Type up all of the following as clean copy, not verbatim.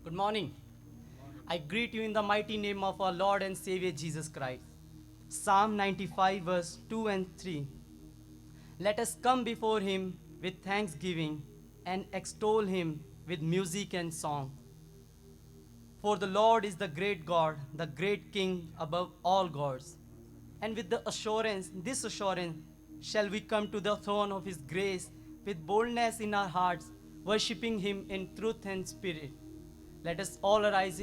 Good morning. I greet you in the mighty name of our Lord and Savior Jesus Christ. Psalm 95, verse 2 and 3. Let us come before him with thanksgiving and extol him with music and song. For the Lord is the great God, the great King above all gods. And with this assurance, shall we come to the throne of his grace with boldness in our hearts, worshipping him in truth and spirit. Let us all arise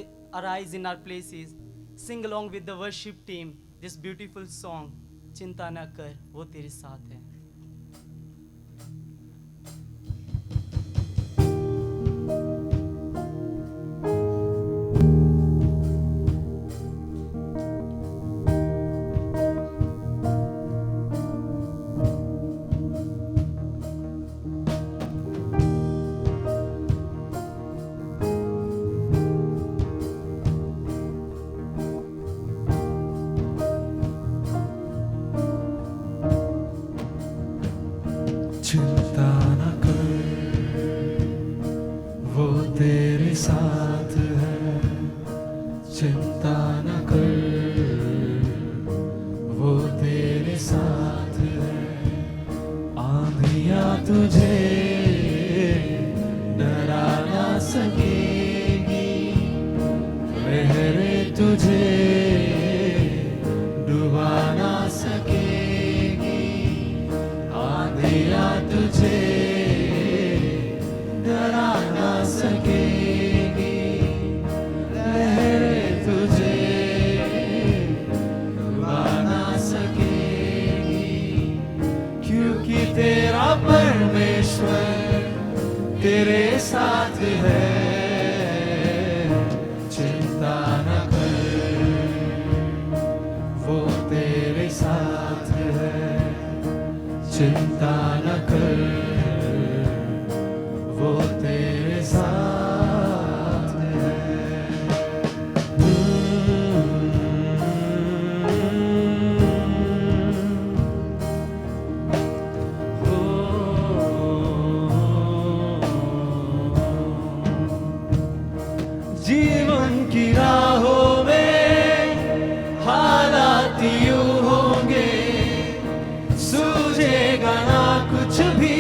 in our places, sing along with the worship team this beautiful song, Chinta na kar, wo tere saath hai. चिंता न कर वो तेरे साथ है चिंता न कर वो तेरे साथ है आंधियां तुझे डरा ना सकेगी लहरें तुझे डुबा ना सकेगी आंधियां तुझे डरा ना सकेगी लहरें तुझे डुबा ना सकेगी क्योंकि तेरा परमेश्वर तेरे साथ है चिंता न कर वो तेरे साथ है चिंता न कर वो तेरे साथ है जीवन की राहों में हालात यूं होंगे सूझेगा ना कुछ भी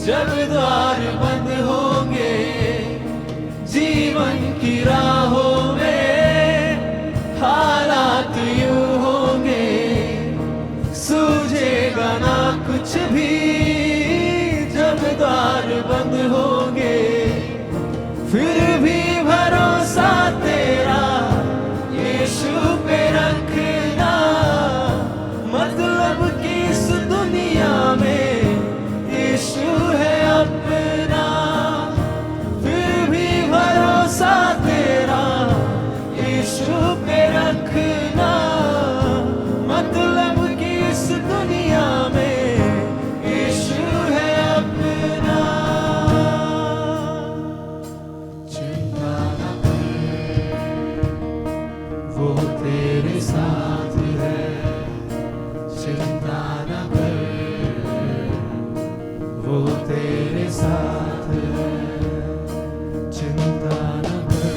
जब द्वार बंद होंगे जीवन की राहों में हालात यूं होंगे सूझेगा ना कुछ भी जब द्वार बंद होंगे फिर भी भरोसा तेरा यीशु पे रखना मतलब कि इस दुनिया में यीशु है अपना फिर भी भरोसा तेरा यीशु पे रखना मतलब कि इस दुनिया में यीशु है अपना चिंता न कर वो तेरे साथ है चिंता न कर वो तेरे साथ है चिंता न कर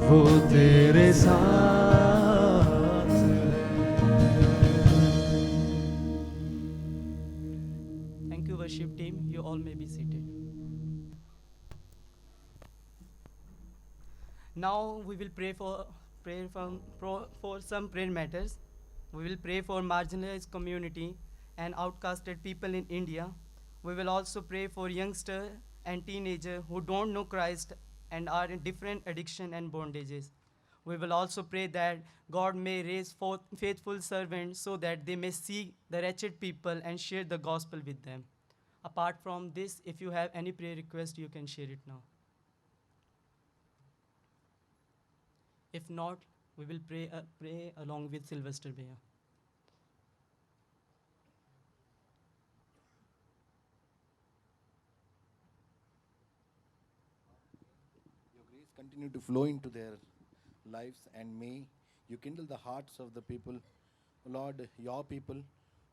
वो तेरे साथ है Thank you, worship team. You all may be seated. Now we will for some prayer matters. We will pray for marginalized community and outcasted people in India. We will also pray for youngster and teenager who don't know Christ and are in different addiction and bondages. We will also pray that God may raise forth faithful servants so that they may see the wretched people and share the gospel with them. Apart from this, if you have any prayer request, you can share it now. If not, we will pray along with Sylvester Bhaiya. Your grace continue to flow into their lives, and may you kindle the hearts of the people, Lord, your people,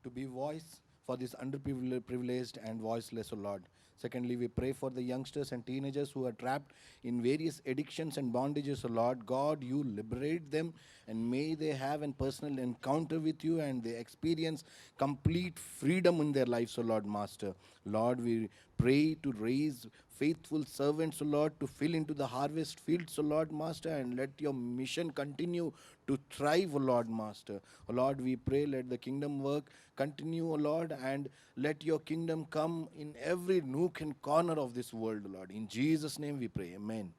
to be voice for this underprivileged and voiceless, O Lord. Secondly, we pray for the youngsters and teenagers who are trapped in various addictions and bondages, O Lord. God, you liberate them, and may they have a personal encounter with you and they experience complete freedom in their lives, O Lord, Master. Lord, we pray to raise faithful servants, O Lord, to fill into the harvest fields, O Lord, Master, and let your mission continue to thrive, O Lord, Master. O Lord, we pray, let the kingdom work continue, O Lord, and let your kingdom come in every nook and corner of this world, O Lord. In Jesus' name we pray. Amen.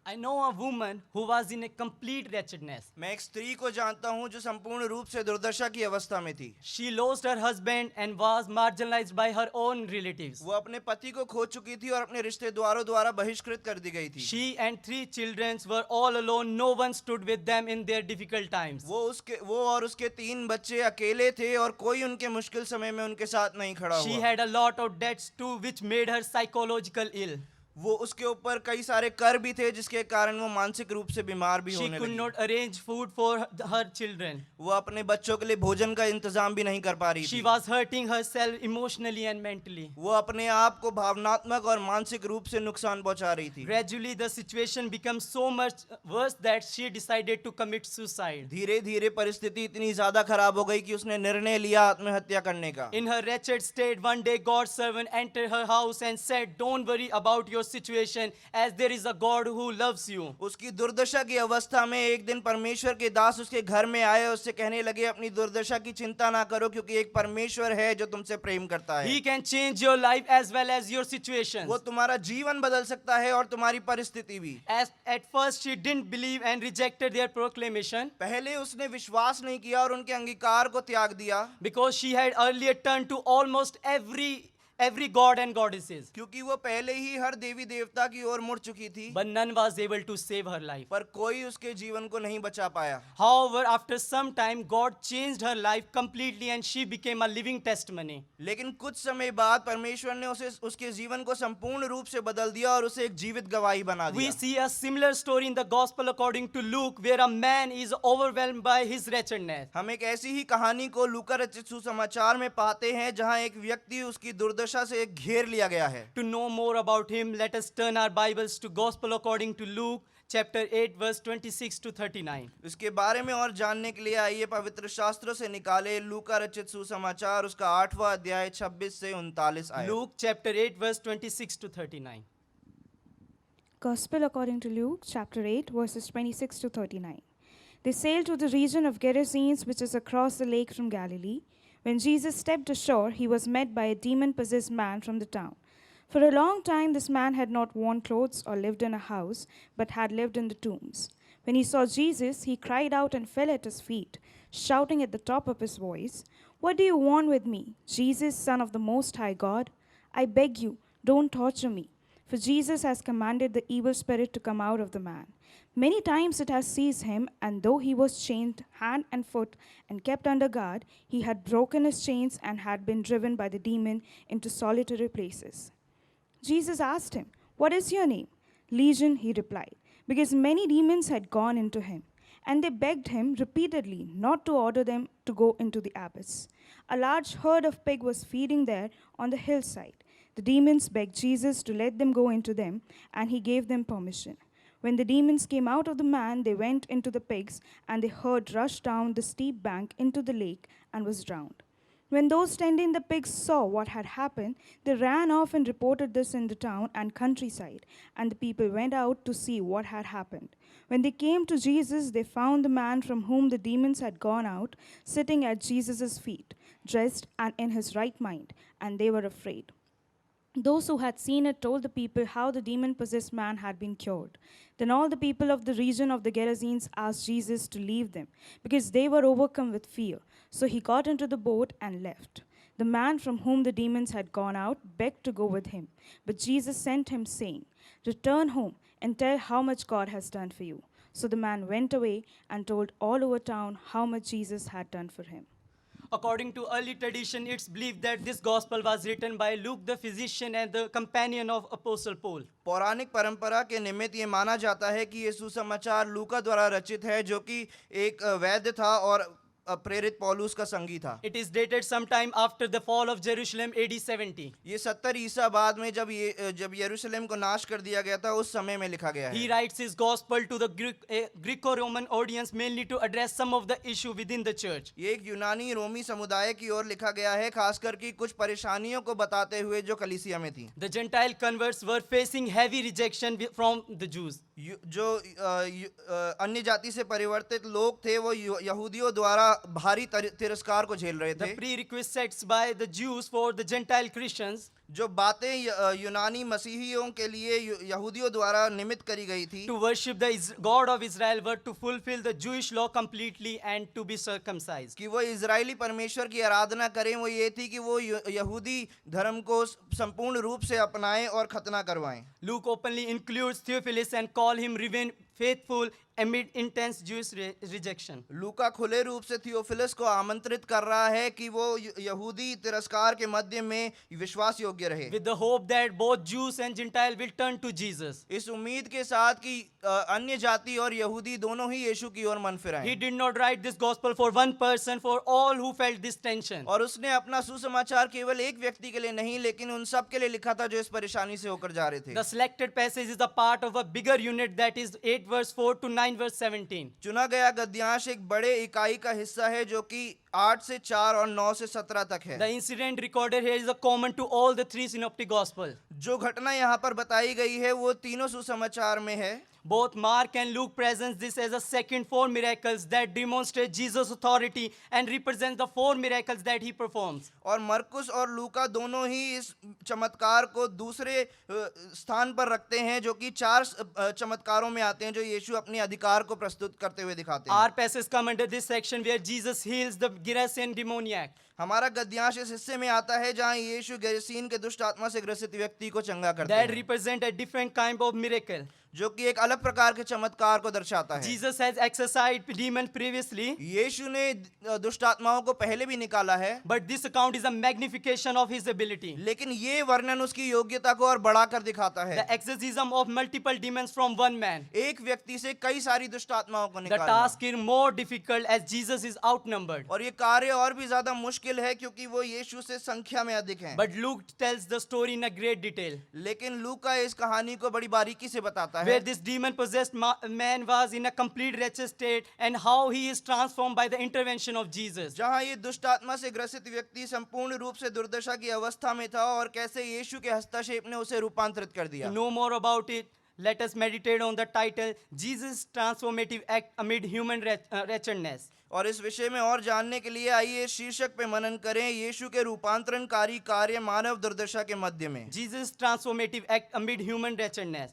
I know a woman who was in a complete wretchedness. मैं एक स्त्री को जानता हूँ जो संपूर्ण रूप से दुर्दशा की अवस्था में थी। She lost her husband and was marginalized by her own relatives. वो अपने पति को खो चुकी थी और अपने रिश्तेदारों द्वारा बहिष्कृत कर दी गई थी। She and 3 children were all alone. No one stood with them in their difficult times. वो और उसके 3 बच्चे अकेले थे और कोई उनके मुश्किल समय में उनके साथ नहीं खड़ा She हुआ। had a lot of debts too, which made her psychological ill. वो उसके ऊपर कई सारे कर भी थे जिसके कारण वो मानसिक रूप से बीमार भी She होने could लगी। not arrange food for her children. वो अपने बच्चों के लिए भोजन का इंतजाम भी नहीं कर पा रही She थी। was hurting herself emotionally and mentally. वो अपने आप को भावनात्मक और मानसिक रूप से नुकसान पहुंचा रही थी। Gradually, the situation became so much worse that she decided to commit suicide. धीरे धीरे परिस्थिति इतनी ज्यादा खराब हो गई कि उसने निर्णय लिया आत्महत्या करने का। In her wretched state, one day God's servant entered her house and said, "Don't worry about your situation, as there is a God who loves you." उसकी दुर्दशा की अवस्था में एक दिन परमेश्वर के दास उसके घर में आए, उससे कहने लगे अपनी दुर्दशा की चिंता ना करो क्योंकि एक परमेश्वर है जो तुमसे प्रेम करता है। He can change your life as well as your situations. वो तुम्हारा जीवन बदल सकता है और तुम्हारी परिस्थिति भी। At first, she didn't believe and rejected their proclamation पहले उसने विश्वास नहीं किया और उनके अंगीकार को त्याग दिया, because she had earlier turned to almost every god and goddesses. क्योंकि वो पहले ही हर देवी देवता की ओर मुड़ चुकी थी, But none was able to save her life. पर कोई उसके जीवन को नहीं बचा पाया। However, after some time, God changed her life completely and she became a living testimony. लेकिन कुछ समय बाद परमेश्वर ने उसके जीवन को संपूर्ण रूप से बदल दिया और उसे एक जीवित गवाही बना We दिया। see a similar story in the Gospel according to Luke, where a man is overwhelmed by his wretchedness. हम एक ऐसी ही कहानी को लूका रचित सुसमाचार में पाते हैं जहां एक व्यक्ति उसकी दुर्दशा से घेर लिया गया है। To know more about him, let us turn our Bibles to Gospel according to Luke, chapter 8, verse 26 to 39. इसके बारे में और जानने के लिए आइए पवित्र शास्त्रों से निकाले लूका रचित सुसमाचार उसका 8वां अध्याय 26 से 39 आयत। Luke chapter 8, verse 26 to 39. Gospel according to Luke, chapter 8, verses 26 to 39. They sailed to the region of Gerasenes, which is across the lake from Galilee. When Jesus stepped ashore, he was met by a demon-possessed man from the town. For a long time, this man had not worn clothes or lived in a house, but had lived in the tombs. When he saw Jesus, he cried out and fell at his feet, shouting at the top of his voice, "What do you want with me, Jesus, Son of the Most High God? I beg you, don't torture me." For Jesus has commanded the evil spirit to come out of the man. Many times it has seized him, and though he was chained hand and foot and kept under guard, he had broken his chains and had been driven by the demon into solitary places. Jesus asked him, "What is your name?" "Legion," he replied, because many demons had gone into him. And they begged him repeatedly not to order them to go into the abyss. A large herd of pigs was feeding there on the hillside. The demons begged Jesus to let them go into them, and he gave them permission. When the demons came out of the man, they went into the pigs, and the herd rushed down the steep bank into the lake and was drowned. When those tending the pigs saw what had happened, they ran off and reported this in the town and countryside, and the people went out to see what had happened. When they came to Jesus, they found the man from whom the demons had gone out sitting at Jesus' feet, dressed and in his right mind, and they were afraid. Those who had seen it told the people how the demon-possessed man had been cured. Then all the people of the region of the Gerasenes asked Jesus to leave them, because they were overcome with fear. So he got into the boat and left. The man from whom the demons had gone out begged to go with him, but Jesus sent him, saying, "Return home and tell how much God has done for you." So the man went away and told all over town how much Jesus had done for him. According to early tradition, it's believed that this gospel was written by Luke the physician and the companion of Apostle Paul. पौराणिक परंपरा के निमित्त ये माना जाता है कि ये सुसमाचार लूका द्वारा रचित है, जो कि एक वैद्य था और प्रेरित पौलुस का संगी था। It is dated sometime after the fall of Jerusalem, AD 70. ये 70 ईसा बाद में जब यरूशलेम को नाश कर दिया गया था उस समय में लिखा गया He है। writes his gospel to the Greco-Roman audience mainly to address some of the issue within the church. ये एक यूनानी रोमी समुदाय की ओर लिखा गया है, खासकर की कुछ परेशानियों को बताते हुए जो कलीसिया में थी। The Gentile converts were facing heavy rejection from the Jews. जो अन्य जाति से परिवर्तित लोग थे वो यहूदियों द्वारा भारी तिरस्कार को झेल रहे The थे। prerequisites by the Jews for the Gentile Christians जो बातें यूनानी मसीहियों के लिए यहूदियों द्वारा निमित्त करी गई थी to worship the God of Israel were to fulfill the Jewish law completely and to be circumcised. कि वो इजरायली परमेश्वर की आराधना करें, वो ये थी कि वो यहूदी धर्म को संपूर्ण रूप से अपनाएं और खतना करवाएं। Luke openly includes Theophilus and call him remain faithful amid intense Jewish rejection. लूका खुले रूप से थियोफिलस को आमंत्रित कर रहा है कि वो यहूदी तिरस्कार के मध्य में विश्वास योग्य रहे, With the hope that both Jews and Gentile will turn to Jesus. इस उम्मीद के साथ कि अन्य जाति और यहूदी दोनों ही यीशु की ओर मन He फिराएं। did not write this gospel for one person, for all who felt this tension. और उसने अपना सुसमाचार केवल एक व्यक्ति के लिए नहीं लेकिन उन सब के लिए लिखा था जो इस परेशानी से होकर जा रहे थे। The selected passage is a part of a bigger unit that is 8 verse 4 to 9 verse 17. चुना गया गद्यांश एक बड़े इकाई का हिस्सा है जो कि 8 से 4 और 9 से 17 तक है। The incident recorded here is a common to all the three synoptic gospel. जो घटना यहाँ पर बताई गई है वो तीनों सुसमाचार में है। Both Mark and Luke presents this as a second 4 miracles that demonstrate Jesus' authority and represents the 4 miracles that he performs. और मरकुस और लूका दोनों ही इस चमत्कार को दूसरे स्थान पर रखते हैं जो कि 4 चमत्कारों में आते हैं जो यीशु अपने अधिकार को प्रस्तुत करते हुए दिखाते हैं। Our passage come under this section where Jesus heals the Gerasene demoniac. हमारा गद्यांश इस हिस्से में आता है जहां यीशु गेरसीन के दुष्ट आत्मा से ग्रसित व्यक्ति को चंगा करते That हैं, represent a different kind of miracle. जो कि एक अलग प्रकार के चमत्कार को दर्शाता है। Jesus has exorcised demon previously, यीशु ने दुष्ट आत्माओं को पहले भी निकाला है, but this account is a magnification of his ability. लेकिन ये वर्णन उसकी योग्यता को और बढ़ाकर दिखाता है। The exorcism of multiple demons from one man. एक व्यक्ति से कई सारी दुष्ट आत्माओं को The निकालना। task is more difficult as Jesus is outnumbered. और ये कार्य और भी ज्यादा मुश्किल है क्योंकि वो यीशु से संख्या में अधिक हैं। But Luke tells the story in a great detail. लेकिन लूका इस कहानी को बड़ी बारीकी से बताता है Where this demon possessed man was in a complete wretched state and how he is transformed by the intervention of Jesus. जहां ये दुष्ट आत्मा से ग्रसित व्यक्ति संपूर्ण रूप से दुर्दशा की अवस्था में था और कैसे यीशु के हस्तक्षेप ने उसे रूपांतरित कर To दिया। know more about it, let us meditate on the title Jesus' transformative act amid human wretchedness. और इस विषय में और जानने के लिए आइए इस शीर्षक पे मनन करें, यीशु के रूपांतरणकारी कार्य मानव दुर्दशा के मध्य में। Jesus' transformative act amid human wretchedness.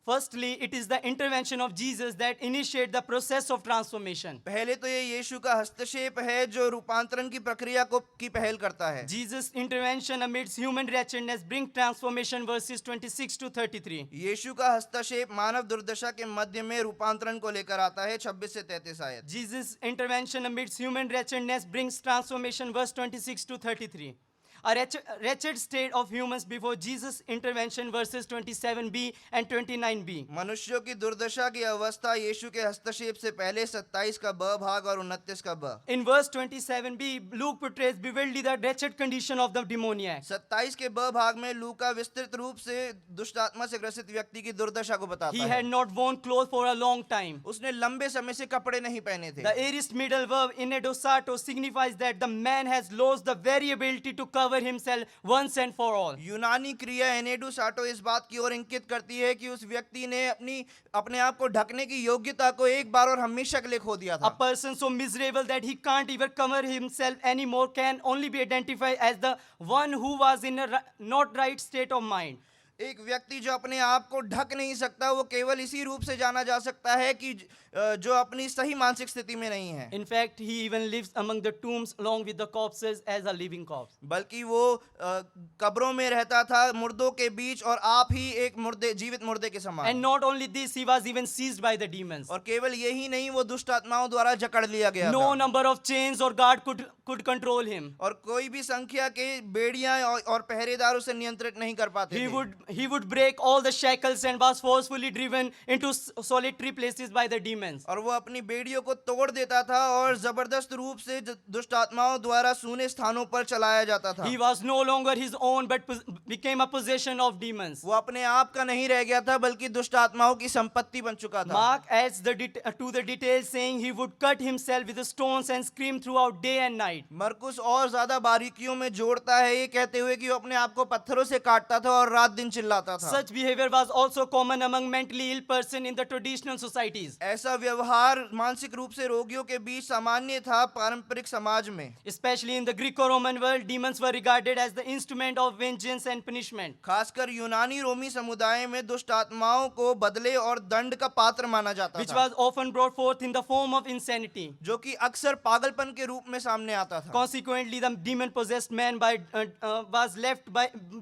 Firstly, it is the intervention of Jesus that initiate the process of transformation. पहले तो ये यीशु का हस्तक्षेप है जो रूपांतरण की प्रक्रिया की पहल करता है। Jesus' intervention amidst human wretchedness bring transformation verses 26 to 33. यीशु का हस्तक्षेप मानव दुर्दशा के मध्य में रूपांतरण को लेकर आता है 26 से 33 आयत। Jesus' intervention amidst human wretchedness brings transformation verse 26 to 33. A wretched state of humans before Jesus' intervention verses 27b and 29b. मनुष्यों की दुर्दशा की अवस्था यीशु के हस्तक्षेप से पहले 27 का ब भाग और 29 का ब। In verse 27b, Luke portrays vividly the wretched condition of the demoniac. 27 के ब भाग में लूका विस्तृत रूप से दुष्ट आत्मा से ग्रसित व्यक्ति की दुर्दशा को बताता He है। had not worn clothes for a long time. उसने लंबे समय से कपड़े नहीं पहने थे। The aorist middle verb inedosato signifies that the man has lost the very ability to cover himself once and for all. यूनानी क्रिया एनेडू साटो इस बात की ओर इंगित करती है कि उस व्यक्ति ने अपने आप को ढकने की योग्यता को एक बार और हमेशा के लिए खो दिया A था। person so miserable that he can't even cover himself anymore can only be identified as the one who was in a not right state of mind. एक व्यक्ति जो अपने आप को ढक नहीं सकता वो केवल इसी रूप से जाना जा सकता है कि जो अपनी सही मानसिक स्थिति में नहीं है। In fact, he even lives among the tombs along with the corpses as a living corpse. बल्कि वो कब्रों में रहता था मुर्दों के बीच और आप ही एक जीवित मुर्दे के समान। And not only this, he was even seized by the demons. और केवल यही नहीं वो दुष्ट आत्माओं द्वारा जकड़ लिया गया No था। number of chains or guard could control him. और कोई भी संख्या के बेड़ियां और पहरेदार उसे नियंत्रित नहीं कर पाते थे। he would break all the shackles and was forcefully driven into solitary places by the demons. और वो अपनी बेड़ियों को तोड़ देता था और जबरदस्त रूप से दुष्ट आत्माओं द्वारा सूने स्थानों पर चलाया जाता था। He was no longer his own but became a possession of demons. वो अपने आप का नहीं रह गया था बल्कि दुष्ट आत्माओं की संपत्ति बन चुका था। Mark adds to the details saying he would cut himself with the stones and scream throughout day and night. मरकुस और ज्यादा बारीकियों में जोड़ता है ये कहते हुए कि वो अपने आप को पत्थरों से काटता था और रात दिन चिल्लाता था। Such behavior was also common among mentally ill person in the traditional societies. ऐसा व्यवहार मानसिक रूप से रोगियों के बीच सामान्य था पारंपरिक समाज में। Especially in the Greco-Roman world, demons were regarded as the instrument of vengeance and punishment. खासकर यूनानी रोमी समुदाय में दुष्ट आत्माओं को बदले और दंड का पात्र माना जाता Which था, was often brought forth in the form of insanity. जो कि अक्सर पागलपन के रूप में सामने आता था। Consequently, the demon-possessed man was left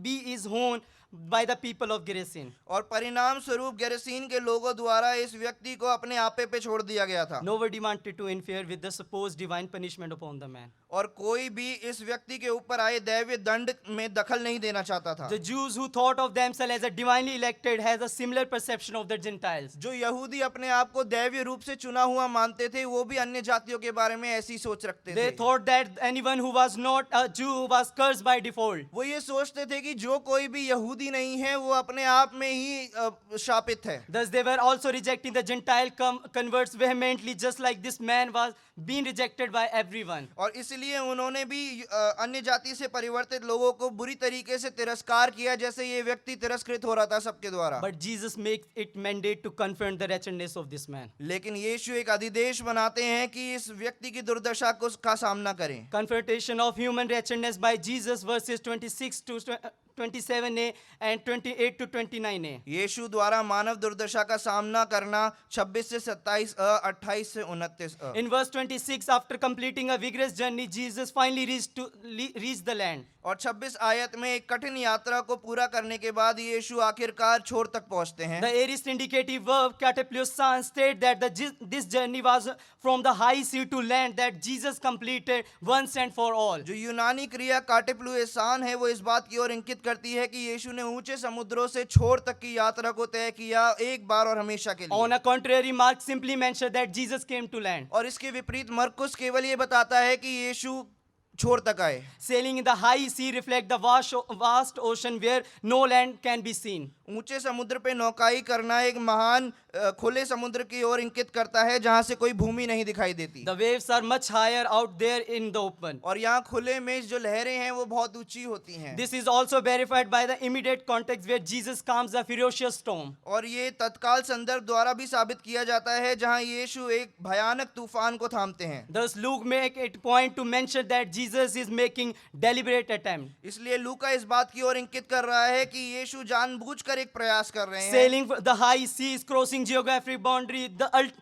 be his own by the people of Gerasene. और परिणाम स्वरूप गेरसीन के लोगों द्वारा इस व्यक्ति को अपने आपे पे छोड़ दिया गया था। Nobody wanted to interfere with the supposed divine punishment upon the man. और कोई भी इस व्यक्ति के ऊपर आए दैवीय दंड में दखल नहीं देना चाहता था। The Jews who thought of themselves as a divinely elected has a similar perception of the Gentiles. जो यहूदी अपने आप को दैवीय रूप से चुना हुआ मानते थे वो भी अन्य जातियों के बारे में ऐसी सोच रखते They थे। thought that anyone who was not a Jew was cursed by default. वो ये सोचते थे कि जो कोई भी यहूदी नहीं है वो अपने आप में ही शापित है। Thus they were also rejecting the Gentile converts vehemently, just like this man was being rejected by everyone. और इसलिए उन्होंने भी अन्य जाति से परिवर्तित लोगों को बुरी तरीके से तिरस्कार किया जैसे ये व्यक्ति तिरस्कृत हो रहा था सबके द्वारा। But Jesus makes it mandate to confront the wretchedness of this man. लेकिन यीशु एक अधिदेश बनाते हैं कि इस व्यक्ति की दुर्दशा का सामना करें। Confrontation of human wretchedness by Jesus, verses 26 to 27a and 28 to 29a. यीशु द्वारा मानव दुर्दशा का सामना करना 26 से 27 28 से 29 In verse 26, after completing a vigorous journey, Jesus finally reached the land. और 26 आयत में एक कठिन यात्रा को पूरा करने के बाद यीशु आखिरकार छोर तक पहुंचते हैं। The aorist indicative verb katapliosan state that this journey was from the high sea to land that Jesus completed once and for all. जो यूनानी क्रिया काटेप्लुएसान है वो इस बात की ओर इंगित करती है कि यीशु ने ऊंचे समुद्रों से छोर तक की यात्रा को तय किया एक बार और हमेशा के लिए। On a contrary, Mark simply mentioned that Jesus came to land. और इसके विपरीत मरकुस केवल ये बताता है कि यीशु छोर तक आए। Sailing in the high sea reflect the vast ocean where no land can be seen. ऊंचे समुद्र पे नौकाई करना एक महान खुले समुद्र की ओर इंगित करता है जहां से कोई भूमि नहीं दिखाई देती। The waves are much higher out there in the open. और यहाँ खुले में जो लहरें हैं वो बहुत ऊंची होती हैं। This is also verified by the immediate context where Jesus calms the ferocious storm. और ये तत्काल संदर्भ द्वारा भी साबित किया जाता है जहां यीशु एक भयानक तूफान को थामते हैं। Thus Luke make it point to mention that Jesus is making deliberate attempt. इसलिए लूका इस बात की ओर इंगित कर रहा है कि यीशु जानबूझकर एक प्रयास कर रहे हैं। Sailing the high seas, crossing geographic boundary,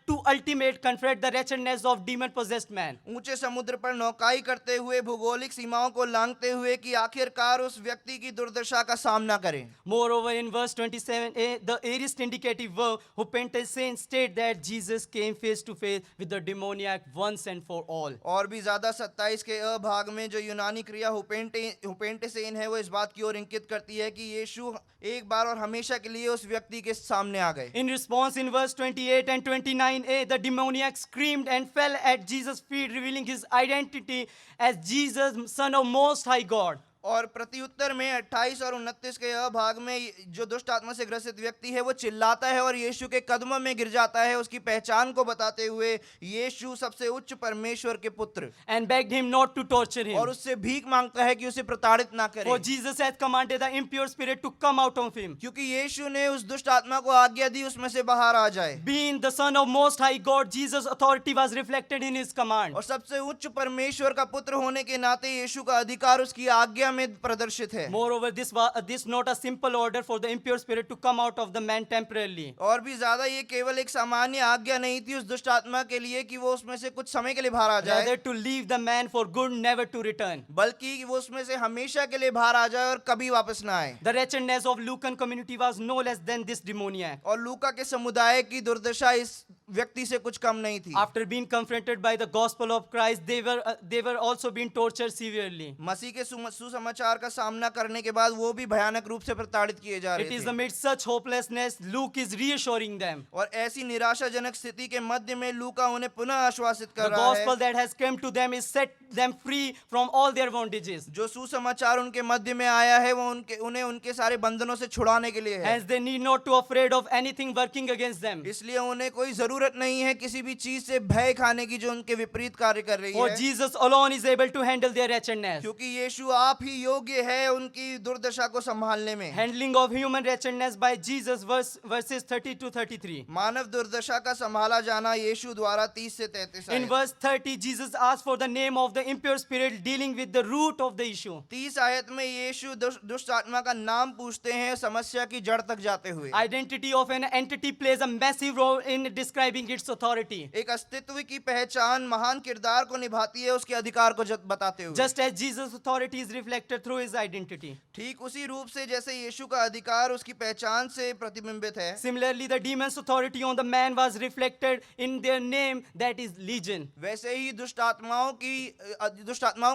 to ultimate confront the wretchedness of demon-possessed man. ऊंचे समुद्र पर नौकाई करते हुए भूगोलिक सीमाओं को लांघते हुए कि आखिरकार उस व्यक्ति की दुर्दशा का सामना करें। Moreover, in verse 27a, the aorist indicative verb hupentesein state that Jesus came face to face with the demoniac once and for all. और भी ज्यादा 27 के भाग में जो यूनानी क्रिया हुपेंटेसेन है वो इस बात की ओर इंगित करती है कि यीशु एक बार और हमेशा के लिए उस व्यक्ति के सामने आ गए। In response, in verse 28 and 29a, the demoniac screamed and fell at Jesus' feet, revealing his identity as Jesus, Son of Most High God. और प्रत्युत्तर में 28 और 29 के भाग में जो दुष्ट आत्मा से ग्रसित व्यक्ति है वो चिल्लाता है और यीशु के कदमों में गिर जाता है उसकी पहचान को बताते हुए यीशु सबसे उच्च परमेश्वर के पुत्र, And begged him not to torture him. और उससे भीख मांगता है कि उसे प्रताड़ित ना करे। For Jesus had commanded the impure spirit to come out of him. क्योंकि यीशु ने उस दुष्ट आत्मा को आज्ञा दी उसमें से बाहर आ जाए। Being the Son of Most High God, Jesus' authority was reflected in his command. और सबसे उच्च परमेश्वर का पुत्र होने के नाते यीशु का अधिकार उसकी आज्ञा में प्रदर्शित है। Moreover, this not a simple order for the impure spirit to come out of the man temporarily. और भी ज्यादा ये केवल एक सामान्य आज्ञा नहीं थी उस दुष्ट आत्मा के लिए कि वो उसमें से कुछ समय के लिए बाहर आ जाए, Rather to leave the man for good, never to return. बल्कि वो उसमें से हमेशा के लिए बाहर आ जाए और कभी वापस ना आए। The wretchedness of Lucan community was no less than this demoniac. और लूका के समुदाय की दुर्दशा इस व्यक्ति से कुछ कम नहीं थी। After being confronted by the gospel of Christ, they were also being tortured severely. मसीह के सुसमाचार का सामना करने के बाद वो भी भयानक रूप से प्रताड़ित किए जा It रहे is थे। amid such hopelessness, Luke is reassuring them. और ऐसी निराशाजनक स्थिति के मध्य में लूका उन्हें पुनः आश्वासित The कर रहा gospel है। that has come to them is set them free from all their bondages. जो सुसमाचार उनके मध्य में आया है वो उन्हें उनके सारे बंधनों से छुड़ाने के लिए है। Hence, they need not to afraid of anything working against them. इसलिए उन्हें कोई जरूरत नहीं है किसी भी चीज से भय खाने की जो उनके विपरीत कार्य कर रही For है, Jesus alone is able to handle their wretchedness. क्योंकि यीशु आप ही योग्य है उनकी दुर्दशा को संभालने में। Handling of human wretchedness by Jesus, verses 30 to 33. मानव दुर्दशा का संभाला जाना यीशु द्वारा 30 से 33 In आयत। verse 30, Jesus asked for the name of the impure spirit, dealing with the root of the issue. 30 आयत में यीशु दुष्ट आत्मा का नाम पूछते हैं समस्या की जड़ तक जाते हुए। Identity of an entity plays a massive role in describing its authority. एक अस्तित्व की पहचान महान किरदार को निभाती है उसके अधिकार को बताते हुए। Just as Jesus' authority is reflected through his identity. ठीक उसी रूप से जैसे यीशु का अधिकार उसकी पहचान से प्रतिबिंबित है, Similarly, the demon's authority on the man was reflected in their name, that is Legion. वैसे ही दुष्ट आत्माओं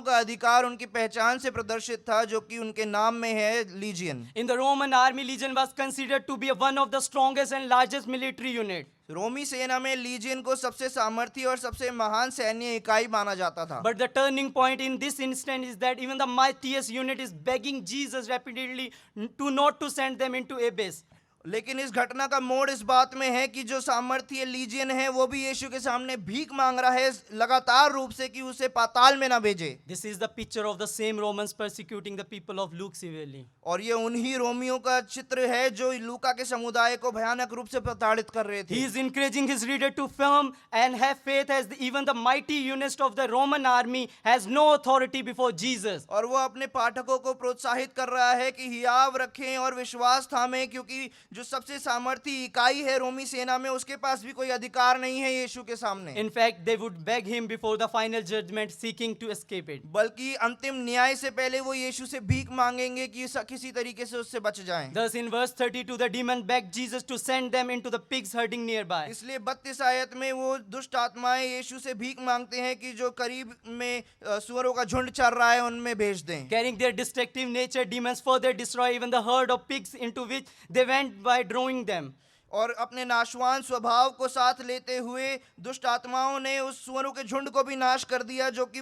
का अधिकार उनकी पहचान से प्रदर्शित था जो कि उनके नाम में है lesion. In the Roman army, Legion was considered to be one of the strongest and largest military unit. रोमी सेना में लीजियन को सबसे सामर्थी और सबसे महान सैन्य इकाई माना जाता था। But the turning point in this instance is that even the mightiest unit is begging Jesus repeatedly not to send them into abyss. लेकिन इस घटना का मोड़ इस बात में है कि जो सामर्थ्य लीजियन है वो भी यीशु के सामने भीख मांग रहा है लगातार रूप से कि उसे पाताल में ना भेजे। This is the picture of the same Romans persecuting the people of Luke severely. और ये उन्हीं रोमियों का चित्र है जो लूका के समुदाय को भयानक रूप से प्रताड़ित कर रहे थे। He is encouraging his reader to firm and have faith as even the mighty unit of the Roman army has no authority before Jesus. और वो अपने पाठकों को प्रोत्साहित कर रहा है कि हियाव रखें और विश्वास थामें, क्योंकि जो सबसे सामर्थी इकाई है रोमी सेना में उसके पास भी कोई अधिकार नहीं है यीशु के सामने। In fact, they would beg him before the final judgment, seeking to escape it. बल्कि अंतिम न्याय से पहले वो यीशु से भीख मांगेंगे कि किसी तरीके से उससे बच जाएं। Thus, in verse 32, the demon begged Jesus to send them into the pigs herding nearby. इसलिए 32 आयत में वो दुष्ट आत्माएं यीशु से भीख मांगते हैं कि जो करीब में सुअरों का झुंड चल रहा है उनमें भेज दें। Carrying their destructive nature, demons further destroy even the herd of pigs into which they went by drawing them. और अपने नाशवान स्वभाव को साथ लेते हुए दुष्ट आत्माओं ने उस सुअरों के झुंड को भी नाश कर दिया जो कि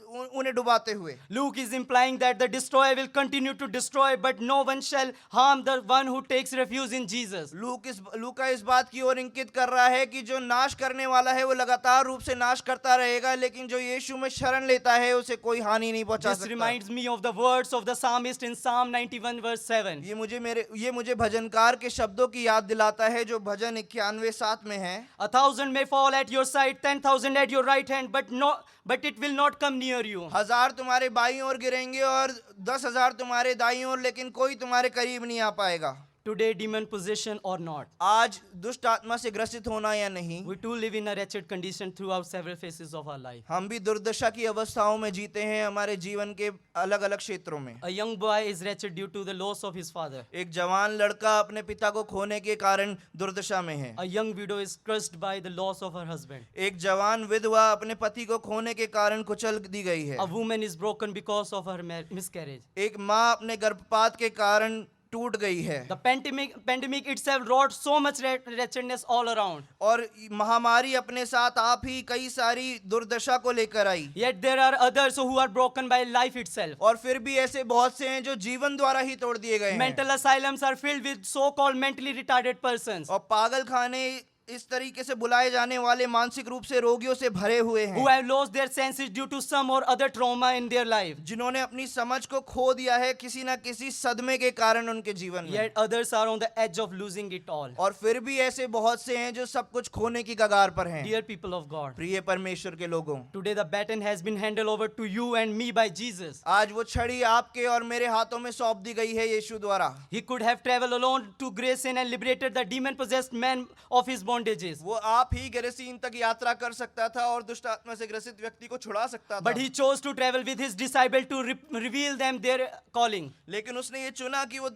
उन्हें डुबाते हुए। Luke is implying that the destroyer will continue to destroy, but no one shall harm the one who takes refuge in Jesus. लूका इस बात की ओर इंगित कर रहा है कि जो नाश करने वाला है वो लगातार रूप से नाश करता रहेगा, लेकिन जो यीशु में शरण लेता है उसे कोई हानि नहीं पहुंचा This सकता। reminds me of the words of the psalmist in Psalm 91 verse 7. ये मुझे भजनकार के शब्दों की याद दिलाता है जो भजन 91:7 में है। 1,000 may fall at your side, 10,000 at your right hand, but it will not come near you. 1000 तुम्हारे बाईं ओर गिरेंगे और 10,000 तुम्हारे दाईं ओर, लेकिन कोई तुम्हारे करीब नहीं आ पाएगा। Today, demon possession or not, आज दुष्ट आत्मा से ग्रसित होना या नहीं, we too live in a wretched condition throughout several phases of our life. हम भी दुर्दशा की अवस्थाओं में जीते हैं हमारे जीवन के अलग अलग क्षेत्रों में। A young boy is wretched due to the loss of his father. एक जवान लड़का अपने पिता को खोने के कारण दुर्दशा में है। A young widow is crushed by the loss of her husband. एक जवान विधवा अपने पति को खोने के कारण कुचल दी गई है। A woman is broken because of her miscarriage. एक माँ अपने गर्भपात के कारण टूट गई है। The pandemic itself wrought so much wretchedness all around. और महामारी अपने साथ आप ही कई सारी दुर्दशा को लेकर आई। Yet there are others who are broken by life itself. और फिर भी ऐसे बहुत से हैं जो जीवन द्वारा ही तोड़ दिए गए हैं। Mental asylums are filled with so-called mentally retarded persons और पागल खाने इस तरीके से बुलाए जाने वाले मानसिक रूप से रोगियों से भरे हुए हैं, who have lost their senses due to some or other trauma in their life. जिन्होंने अपनी समझ को खो दिया है किसी ना किसी सदमे के कारण उनके जीवन में। Yet others are on the edge of losing it all. और फिर भी ऐसे बहुत से हैं जो सब कुछ खोने की कगार पर हैं। Dear people of God, प्रिय परमेश्वर के लोगों, today the baton has been handed over to you and me by Jesus. आज वो छड़ी आपके और मेरे हाथों में सौंप दी गई है यीशु द्वारा। He could have traveled alone to Grayson and liberated the demon-possessed man of his bondages. वो आप ही गेरेसीन तक यात्रा कर सकता था और दुष्ट आत्मा से ग्रसित व्यक्ति को छुड़ा सकता था। But he chose to travel with his disciple to reveal them their calling. लेकिन उसने ये चुना कि वो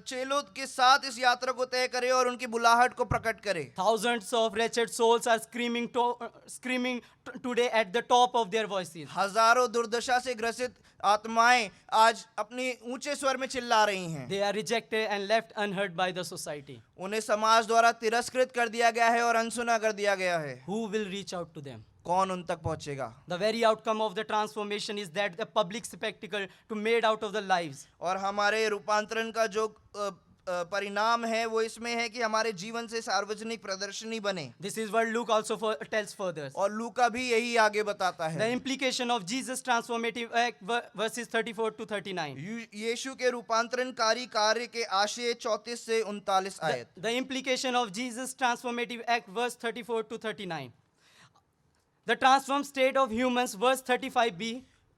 चेलों के साथ इस यात्रा को तय करे और उनकी बुलाहट को प्रकट करे। Thousands of wretched souls are screaming today at the top of their voices. हजारों दुर्दशा से ग्रसित आत्माएं आज अपनी ऊंचे स्वर में चिल्ला रही हैं। They are rejected and left unheard by the society. उन्हें समाज द्वारा तिरस्कृत कर दिया गया है और अनसुना कर दिया गया है। Who will reach out to them? कौन उन तक पहुंचेगा? The very outcome of the transformation is that the public spectacle to made out of the lives. और हमारे रूपांतरण का जो परिणाम है वो इसमें है कि हमारे जीवन से सार्वजनिक प्रदर्शनी बने। This is what Luke also tells further. और लूका भी यही आगे बताता The है। implication of Jesus' transformative act, verses 34 to 39. यीशु के रूपांतरणकारी कार्य के आशय 34 से 39 आयत। The implication of Jesus' transformative act, verse 34 to 39. The transformed state of humans, verse 35b.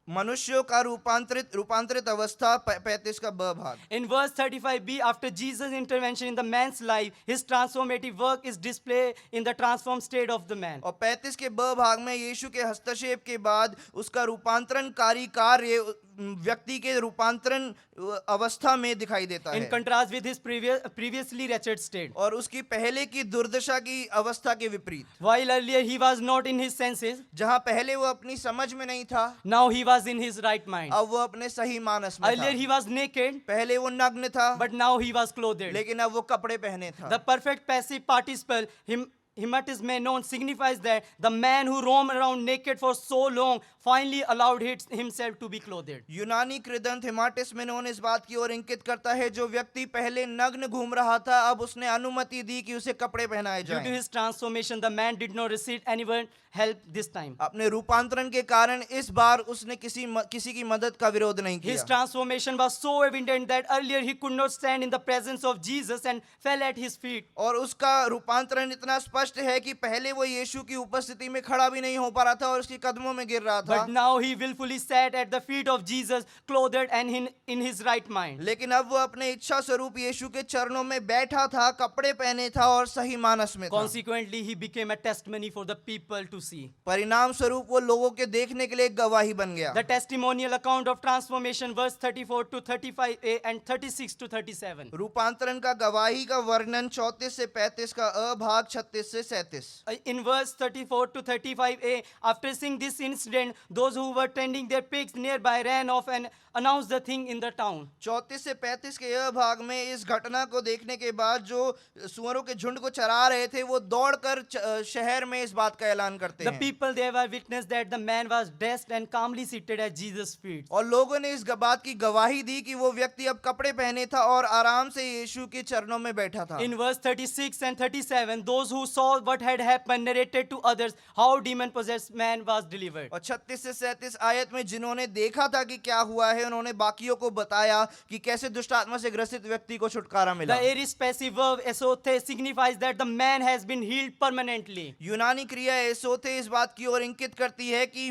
मनुष्यों का रूपांतरित अवस्था 35 का ब भाग। In verse 35b, after Jesus' intervention in the man's life, his transformative work is displayed in the transformed state of the man. और 35 के ब भाग में यीशु के हस्तक्षेप के बाद उसका रूपांतरणकारी कार्य व्यक्ति के रूपांतरण अवस्था में दिखाई देता In है contrast with his previously wretched state. और उसकी पहले की दुर्दशा की अवस्था के विपरीत। While earlier he was not in his senses, जहां पहले वो अपनी समझ में नहीं था, now he was in his right mind. अब वो अपने सही मानस में Earlier था। he was naked, पहले वो नग्न था, but now he was clothed. लेकिन अब वो कपड़े पहने था। The perfect passive participle, hematis menon, signifies that the man who roamed around naked for so long finally allowed himself to be clothed. यूनानी कृदंत हिमाटिस मेनोन इस बात की ओर इंकित करता है जो व्यक्ति पहले नग्न घूम रहा था अब उसने अनुमति दी कि उसे कपड़े पहनाए Due to जाएं। his transformation, the man did not receive anyone help this time. अपने रूपांतरण के कारण इस बार उसने किसी की मदद का विरोध नहीं His किया। transformation was so evident that earlier he could not stand in the presence of Jesus and fell at his feet. और उसका रूपांतरण इतना स्पष्ट है कि पहले वो यीशु की उपस्थिति में खड़ा भी नहीं हो पा रहा था और उसके कदमों में गिर रहा था। But now he willfully sat at the feet of Jesus, clothed and in his right mind. लेकिन अब वो अपने इच्छा स्वरूप यीशु के चरणों में बैठा था, कपड़े पहने था और सही मानस में था। Consequently, he became a testimony for the people to see. परिणाम स्वरूप वो लोगों के देखने के लिए एक गवाही बन गया। The testimonial account of transformation, verse 34 to 35a and 36 to 37. रूपांतरण का गवाही का वर्णन 34 से 35 का अ भाग 36 से 37। In verse 34 to 35a, after seeing this incident, those who were tending their pigs nearby ran off and announced the thing in the town. 34 से 35 के यह भाग में इस घटना को देखने के बाद जो सुअरों के झुंड को चरा रहे थे वो दौड़कर शहर में इस बात का ऐलान करते The हैं। people there were witness that the man was dressed and calmly seated at Jesus' feet. और लोगों ने इस बात की गवाही दी कि वो व्यक्ति अब कपड़े पहने था और आराम से यीशु के चरणों में बैठा था। In verse 36 and 37, those who saw what had happened narrated to others how demon-possessed man was delivered. और 36 से 37 आयत में जिन्होंने देखा था कि क्या हुआ है उन्होंने बाकियों को बताया कि कैसे दुष्ट आत्मा से ग्रसित व्यक्ति को छुटकारा मिला। The aorist passive verb esothe signifies that the man has been healed permanently. यूनानी क्रिया एसोथे इस बात की ओर इंकित करती है कि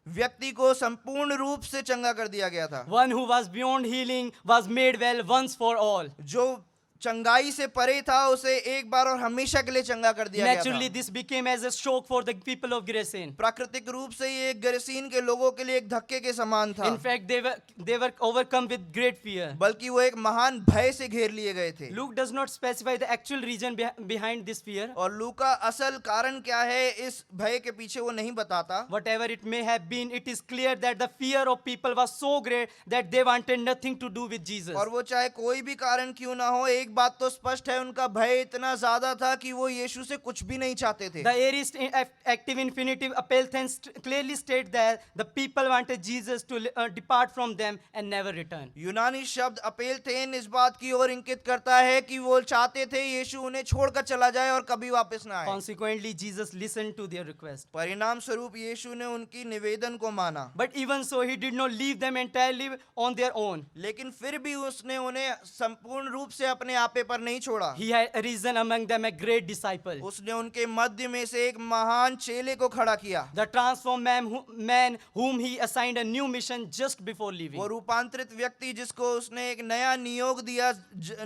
व्यक्ति को संपूर्ण रूप से चंगा कर दिया गया था। One who was beyond healing was made well once for all. जो चंगाई से परे था उसे एक बार और हमेशा के लिए चंगा कर दिया गया Naturally, था। this became as a shock for the people of Gerizim. प्राकृतिक रूप से ये गेरसीन के लोगों के लिए एक धक्के के समान था। In fact, they were overcome with great fear. बल्कि वो एक महान भय से घेर लिए गए थे। Luke does not specify the actual reason behind this fear. और लूका असल कारण क्या है इस भय के पीछे वो नहीं बताता। Whatever it may have been, it is clear that the fear of people was so great that they wanted nothing to do with Jesus. और वो चाहे कोई भी कारण क्यों ना हो एक बात तो स्पष्ट है उनका भय इतना ज्यादा था कि वो यीशु से कुछ भी नहीं चाहते थे। The aorist active infinitive apelthen clearly state that the people wanted Jesus to depart from them and never return. यूनानी शब्द अपेलथेन इस बात की ओर इंकित करता है कि वो चाहते थे यीशु उन्हें छोड़कर चला जाए और कभी वापस ना आए। Consequently, Jesus listened to their request. परिणाम स्वरूप यीशु ने उनकी निवेदन को माना। But even so, he did not leave them entirely on their own. लेकिन फिर भी उसने उन्हें संपूर्ण रूप से अपने अपने आपे पर नहीं छोड़ा। He had risen among them a great disciple. उसने उनके मध्य में से एक महान चेले को खड़ा किया। The transformed man whom he assigned a new mission just before leaving. वो रूपांतरित व्यक्ति जिसको उसने एक नया नियोग दिया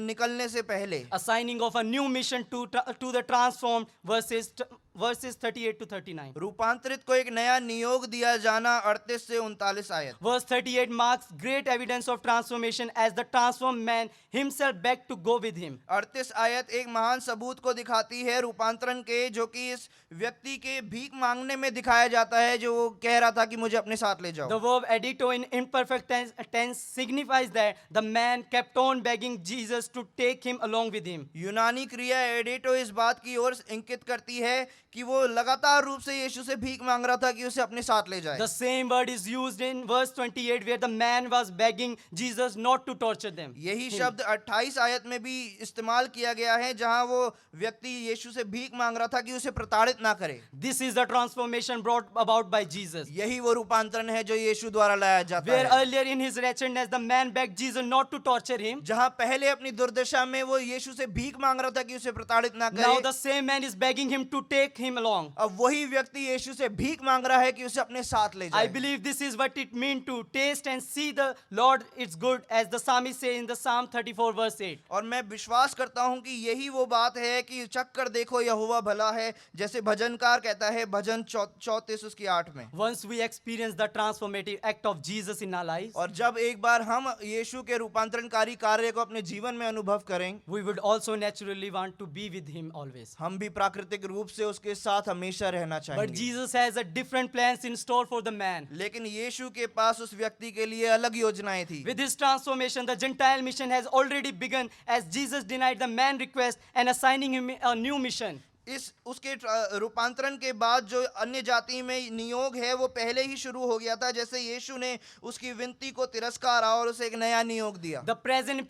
निकलने से पहले। Assigning of a new mission to the transformed, verses 38 to 39. रूपांतरित को एक नया नियोग दिया जाना 38 से 39 आयत। Verse 38 marks great evidence of transformation as the transformed man himself begged to go with him. 38 आयत एक महान सबूत को दिखाती है रूपांतरण के, जो कि इस व्यक्ति के भीख मांगने में दिखाया जाता है, जो वो कह रहा था कि मुझे अपने साथ ले The जाओ। verb edito in imperfect tense signifies that the man kept on begging Jesus to take him along with him. यूनानी क्रिया एडिटो इस बात की ओर इंगित करती है कि वो लगातार रूप से यीशु से भीख मांग रहा था कि उसे अपने साथ ले जाए। The same word is used in verse 28 where the man was begging Jesus not to torture them. यही शब्द 28 आयत में भी इस्तेमाल किया गया है, जहां वो व्यक्ति यीशु से भीख मांग रहा था कि उसे प्रताड़ित ना करे। This is the transformation brought about by Jesus. यही वो रूपांतरण है जो यीशु द्वारा लाया जाता Where है। earlier in his wretchedness the man begged Jesus not to torture him, जहां पहले अपनी दुर्दशा में वो यीशु से भीख मांग रहा था कि उसे प्रताड़ित ना now करे, the same man is begging him to take him along. अब वही व्यक्ति यीशु से भीख मांग रहा है कि उसे अपने साथ ले I जाए। believe this is what it means to taste and see the Lord it's good, as the psalmist says in the Psalm 34 verse 8. और मैं विश्वास करता हूं कि यही वो बात है कि चख कर देखो यहोवा भला है, जैसे भजनकार कहता है भजन 34 उसकी 8 में। Once we experience the transformative act of Jesus in our lives, और जब एक बार हम यीशु के रूपांतरणकारी कार्य को अपने जीवन में अनुभव करें, we would also naturally want to be with him always. हम भी प्राकृतिक रूप से उसके साथ हमेशा रहना But चाहेंगे। Jesus has a different plans in store for the man. लेकिन यीशु के पास उस व्यक्ति के लिए अलग योजनाएं थी। With his transformation, the Gentile mission has already begun as Jesus denied the man request and assigning him a new mission. इस उसके रूपांतरण के बाद जो अन्य जाति में नियोग है वो पहले ही शुरू हो गया था, जैसे यीशु ने उसकी विनती को तिरस्कारा और उसे एक नया नियोग दिया। The present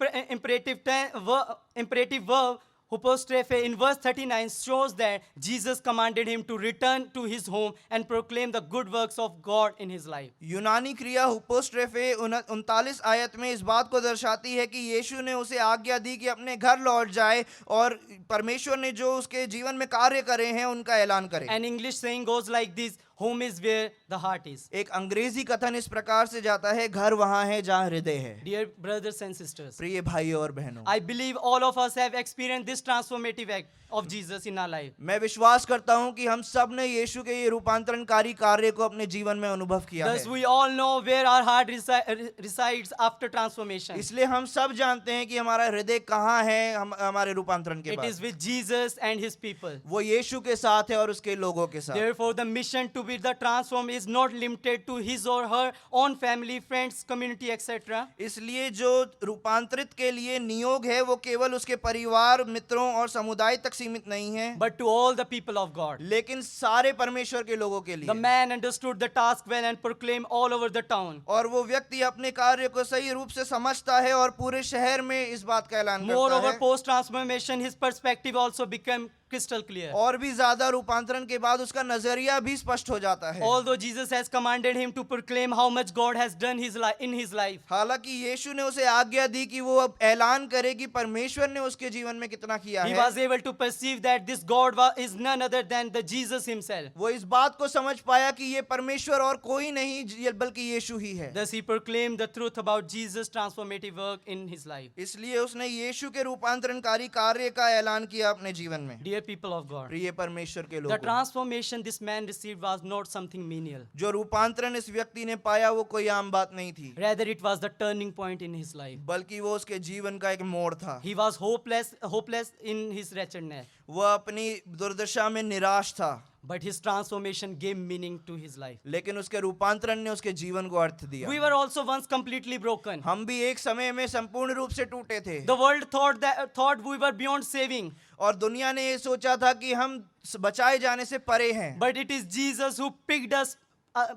imperative verb hypostrophe in verse 39 shows that Jesus commanded him to return to his home and proclaim the good works of God in his life. यूनानी क्रिया हुपोस्ट्रेफे 39 आयत में इस बात को दर्शाती है कि यीशु ने उसे आज्ञा दी कि अपने घर लौट जाए और परमेश्वर ने जो उसके जीवन में कार्य करे हैं उनका ऐलान करे। An English saying goes like this: home is where the heart is. एक अंग्रेजी कथन इस प्रकार से जाता है, घर वहाँ है जहाँ हृदय है। Dear brothers and sisters, प्रिय भाइयों और बहनों, I believe all of us have experienced this transformative act of Jesus in our life. मैं विश्वास करता हूँ कि हम सब ने यीशु के ये रूपांतरणकारी कार्य को अपने जीवन में अनुभव किया Thus, है। we all know where our heart resides after transformation. इसलिए हम सब जानते हैं कि हमारा हृदय कहाँ है हमारे रूपांतरण के It is बाद। with Jesus and his people. वो यीशु के साथ है और उसके लोगों के साथ। Therefore, the mission to be the transformed is not limited to his or her own family, friends, community, etc. इसलिए जो रूपांतरित के लिए नियोग है वो केवल उसके परिवार, मित्रों और समुदाय तक सीमित नहीं है, but to all the people of God. लेकिन सारे परमेश्वर के लोगों के The लिए। man understood the task well and proclaimed all over the town. और वो व्यक्ति अपने कार्य को सही रूप से समझता है और पूरे शहर में इस बात का ऐलान करता Moreover, है। post transformation, his perspective also became crystal clear. और भी ज्यादा रूपांतरण के बाद उसका नजरिया भी स्पष्ट हो जाता है। Although Jesus has commanded him to proclaim how much God has done in his life, हालांकि यीशु ने उसे आज्ञा दी कि वो अब ऐलान करे कि परमेश्वर ने उसके जीवन में कितना किया he है। was able to perceive that this God is none other than the Jesus himself. वो इस बात को समझ पाया कि ये परमेश्वर और कोई नहीं बल्कि यीशु ही है। Thus he proclaimed the truth about Jesus' transformative work in his life. इसलिए उसने यीशु के रूपांतरणकारी कार्य का ऐलान किया अपने जीवन में। Dear people of God, प्रिय परमेश्वर के the लोगों, transformation this man received was not something menial. जो रूपांतरण इस व्यक्ति ने पाया वो कोई आम बात नहीं थी, Rather, it was the turning point in his life. बल्कि वो उसके जीवन का एक मोड़ था। He was hopeless in his wretchedness, वह अपनी दुर्दशा में निराश था, but his transformation gave meaning to his life. लेकिन उसके रूपांतरण ने उसके जीवन को अर्थ दिया। We were also once completely broken. हम भी एक समय में संपूर्ण रूप से टूटे थे The world thought we were beyond saving, और दुनिया ने ये सोचा था कि हम बचाए जाने से परे हैं, but it is Jesus who picked us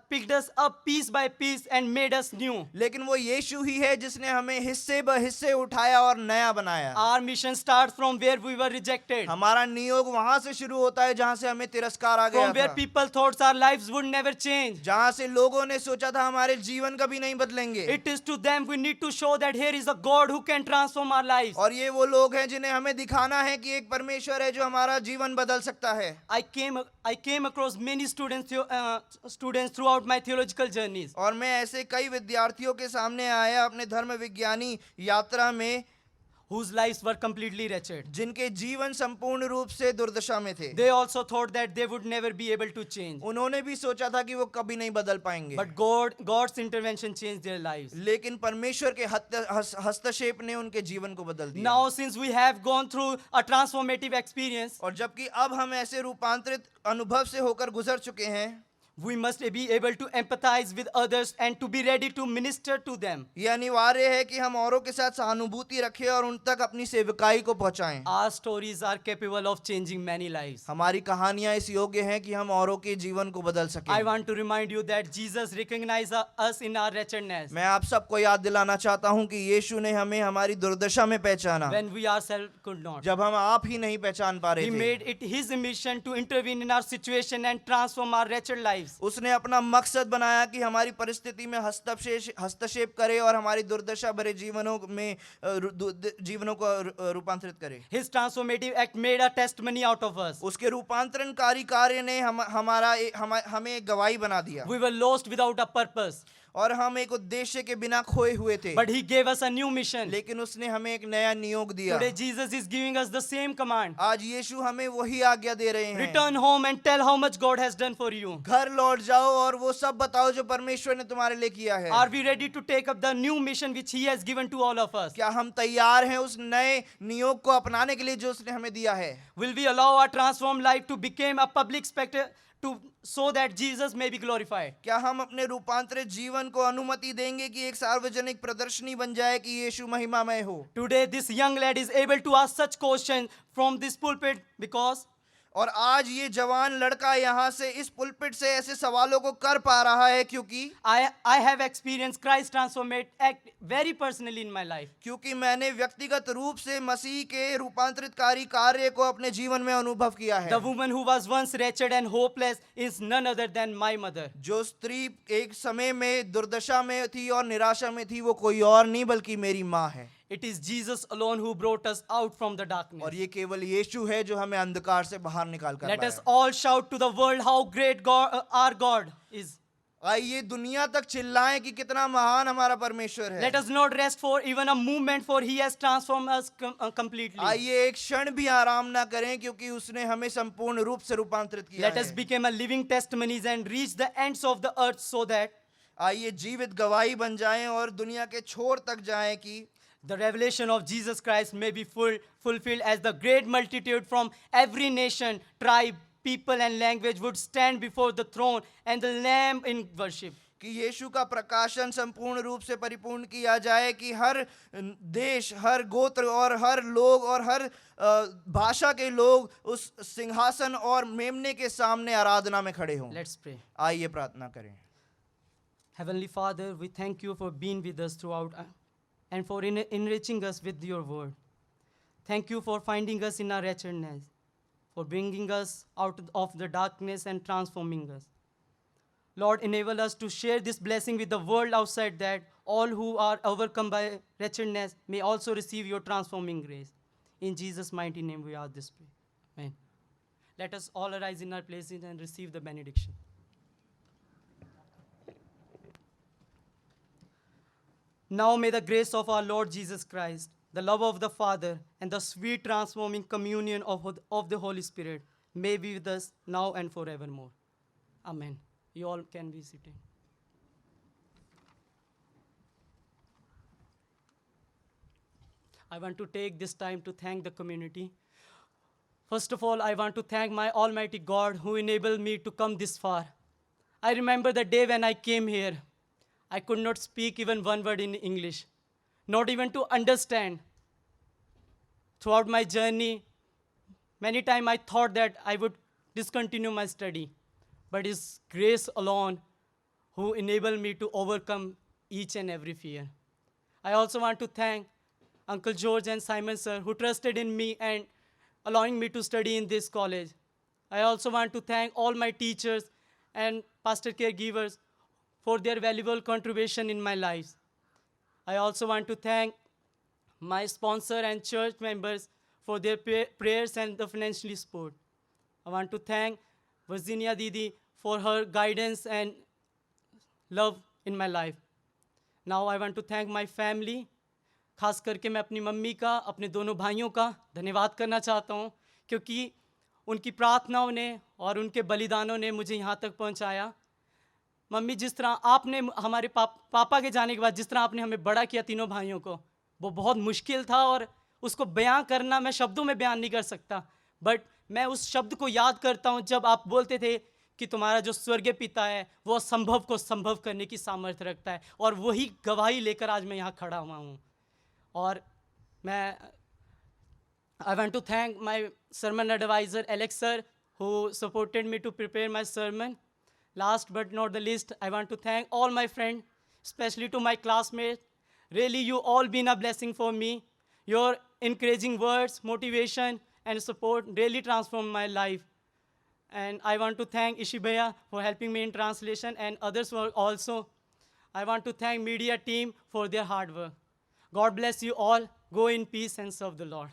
picked us up piece by piece and made us new. लेकिन वो यीशु ही है जिसने हमें हिस्से ब हिस्से उठाया और नया बनाया। Our mission starts from where we were rejected, हमारा नियोग वहां से शुरू होता है जहां से हमें तिरस्कार आ गया from where था, people thought our lives would never change. जहां से लोगों ने सोचा था हमारे जीवन कभी नहीं बदलेंगे। It is to them we need to show that here is a God who can transform our lives. और ये वो लोग हैं जिन्हें हमें दिखाना है कि एक परमेश्वर है जो हमारा जीवन बदल सकता है। I came across many students throughout my theological journeys. और मैं ऐसे कई विद्यार्थियों के सामने आया अपने धर्म विज्ञानी यात्रा में Whose lives were completely wretched. जिनके जीवन संपूर्ण रूप से दुर्दशा में थे। They also thought that they would never be able to change. उन्होंने भी सोचा था कि वो कभी नहीं बदल पाएंगे, But God's intervention changed their lives. लेकिन परमेश्वर के हस्तक्षेप ने उनके जीवन को बदल दिया। Now, since we have gone through a transformative experience, और जबकि अब हम ऐसे रूपांतरित अनुभव से होकर गुजर चुके हैं, we must be able to empathize with others and to be ready to minister to them. ये अनिवार्य है कि हम औरों के साथ सहानुभूति रखें और उन तक अपनी सेवकाई को पहुंचाएं। Our stories are capable of changing many lives. हमारी कहानियां इस योग्य हैं कि हम औरों के जीवन को बदल सकें। I want to remind you that Jesus recognized us in our wretchedness मैं आप सबको याद दिलाना चाहता हूं कि यीशु ने हमें हमारी दुर्दशा में पहचाना, when we ourselves could not. जब हम आप ही नहीं पहचान पा रहे He थे। made it his mission to intervene in our situation and transform our wretched lives. उसने अपना मकसद बनाया कि हमारी परिस्थिति में हस्तक्षेप करे और हमारी दुर्दशा भरे जीवनों जीवनों को रूपांतरित करे। His transformative act made a testimony out of us. उसके रूपांतरणकारी कार्य ने हमें एक गवाही बना दिया। We were lost without a purpose, और हम एक उद्देश्य के बिना खोए हुए थे, but he gave us a new mission. लेकिन उसने हमें एक नया नियोग दिया। Today Jesus is giving us the same command. आज यीशु हमें वही आज्ञा दे रहे हैं। Return home and tell how much God has done for you. घर लौट जाओ और वो सब बताओ जो परमेश्वर ने तुम्हारे लिए किया है। Are we ready to take up the new mission which he has given to all of us? क्या हम तैयार हैं उस नए नियोग को अपनाने के लिए जो उसने हमें दिया है? Will we allow our transformed life to become a public spectacle so that Jesus may be glorified? क्या हम अपने रूपांतरित जीवन को अनुमति देंगे कि एक सार्वजनिक प्रदर्शनी बन जाए कि यीशु महिमामय हो? Today this young lad is able to ask such questions from this pulpit because और आज ये जवान लड़का यहाँ से इस पुलपिट से ऐसे सवालों को कर पा रहा है क्योंकि I have experienced Christ transformate act very personally in my life. क्योंकि मैंने व्यक्तिगत रूप से मसीह के रूपांतरितकारी कार्य को अपने जीवन में अनुभव किया है। The woman who was once wretched and hopeless is none other than my mother. जो स्त्री एक समय में दुर्दशा में थी और निराशा में थी वो कोई और नहीं बल्कि मेरी माँ है। It is Jesus alone who brought us out from the darkness. और ये केवल यीशु है जो हमें अंधकार से बाहर निकाल कर Let लाया। us all shout to the world how great our God is. आइए दुनिया तक चिल्लाएं कि कितना महान हमारा परमेश्वर है। Let us not rest for even a moment, for he has transformed us completely. आइए एक क्षण भी आराम ना करें क्योंकि उसने हमें संपूर्ण रूप से रूपांतरित किया Let us है। become a living testimonies and reach the ends of the earth so that आइए जीवित गवाही बन जाएं और दुनिया के छोर तक जाएं कि the revelation of Jesus Christ may be fulfilled as the great multitude from every nation, tribe, people and language would stand before the throne and the Lamb in worship. कि यीशु का प्रकाशन संपूर्ण रूप से परिपूर्ण किया जाए कि हर देश, हर गोत्र और हर लोग और हर भाषा के लोग उस सिंहासन और मेमने के सामने आराधना में खड़े हों। Let's pray. आइए प्रार्थना करें। Heavenly Father, we thank you for being with us throughout and for enriching us with your word. Thank you for finding us in our wretchedness, for bringing us out of the darkness and transforming us. Lord, enable us to share this blessing with the world outside, that all who are overcome by wretchedness may also receive your transforming grace. In Jesus' mighty name we ask this prayer. Amen. Let us all arise in our places and receive the benediction. Now may the grace of our Lord Jesus Christ, the love of the Father, and the sweet transforming communion of the Holy Spirit may be with us now and forevermore. Amen. You all can be seated. I want to take this time to thank the community. First of all, I want to thank my Almighty God who enabled me to come this far. I remember the day when I came here. I could not speak even one word in English, not even to understand. Throughout my journey, many times I thought that I would discontinue my study, but His grace alone who enable me to overcome each and every fear. I also want to thank Uncle George and Simon sir who trusted in me and allowing me to study in this college. I also want to thank all my teachers and pastor caregivers for their valuable contribution in my life. I also want to thank my sponsor and church members for their prayers and the financial support. I want to thank Virginia Didi for her guidance and love in my life. Now I want to thank my family. खास करके मैं अपनी mummy का, अपने दोनों भाइयों का धन्यवाद करना चाहता हूँ, क्योंकि उनकी प्रार्थनाओं ने और उनके बलिदानों ने मुझे यहाँ तक पहुँचाया. मम्मी, जिस तरह आपने हमारे पापा के जाने के बाद जिस तरह आपने हमें बड़ा किया तीनों भाइयों को, वो बहुत मुश्किल था और उसको बयां करना मैं शब्दों में बयान नहीं कर सकता. बट मैं उस शब्द को याद करता हूँ जब आप बोलते थे कि तुम्हारा जो स्वर्गीय पिता है वो असंभव को संभव करने की सामर्थ्य रखता है, और वही गवाही लेकर आज मैं यहाँ खड़ा हुआ हूँ. और मैं I want to thank my sermon advisor Alex sir who supported me to prepare my sermon. Last but not the least, I want to thank all my friends, especially to my classmates. Really, you all been a blessing for me. Your encouraging words, motivation, and support really transformed my life. And I want to thank Ishibaya for helping me in translation and others were also. I want to thank media team for their hard work. God bless you all. Go in peace and serve the Lord.